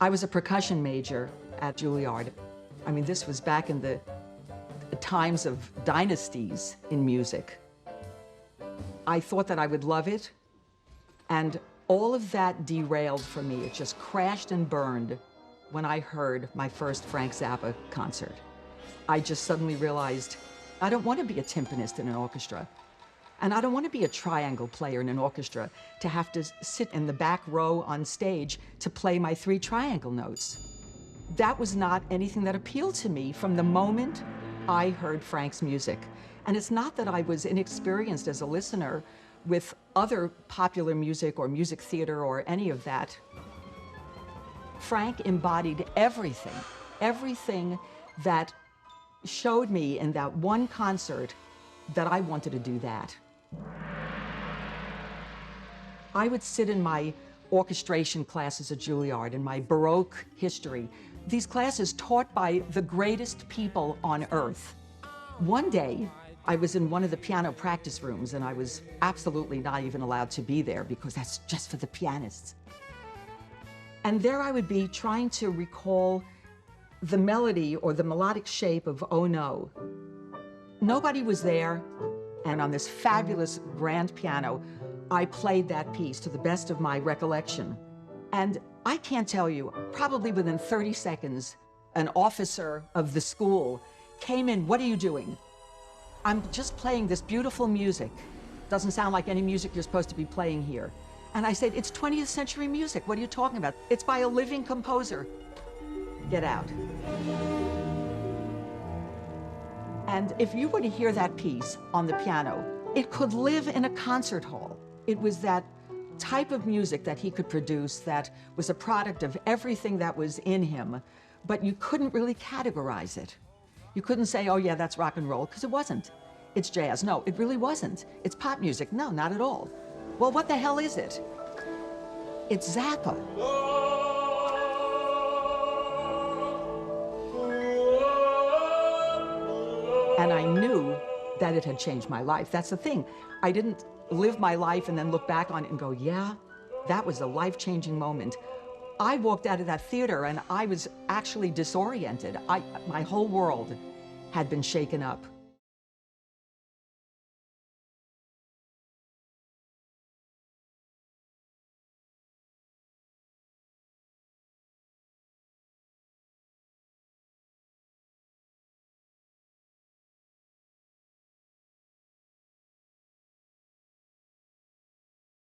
I was a percussion major at Juilliard. I mean, this was back in the times of dynasties in music. I thought that I would love it, and all of that derailed for me. It just crashed and burned when I heard my first Frank Zappa concert. I just suddenly realized I don't want to be a timpanist in an orchestra. And I don't want to be a triangle player in an orchestra to have to sit in the back row on stage to play my 3 triangle notes. That was not anything that appealed to me from the moment I heard Frank's music. And it's not that I was inexperienced as a listener with other popular music or music theater or any of that. Frank embodied everything that showed me in that one concert that I wanted to do that. I would sit in my orchestration classes at Juilliard, in my Baroque history, these classes taught by the greatest people on earth. One day, I was in one of the piano practice rooms, and I was absolutely not even allowed to be there because that's just for the pianists. And there I would be trying to recall the melody or the melodic shape of Oh No. Nobody was there, and on this fabulous grand piano, I played that piece to the best of my recollection. And I can't tell you, probably within 30 seconds, an officer of the school came in. What are you doing? I'm just playing this beautiful music. Doesn't sound like any music you're supposed to be playing here. And I said, it's 20th century music. What are you talking about? It's by a living composer. Get out. And if you were to hear that piece on the piano, it could live in a concert hall. It was that type of music that he could produce that was a product of everything that was in him, but you couldn't really categorize it. You couldn't say, oh yeah, that's rock and roll, because it wasn't. It's jazz. No, it really wasn't. It's pop music. No, not at all. Well, what the hell is it? It's Zappa. And I knew that it had changed my life. That's the thing. I didn't live my life and then look back on it and go, yeah, that was a life-changing moment. I walked out of that theater and I was actually disoriented. My whole world had been shaken up.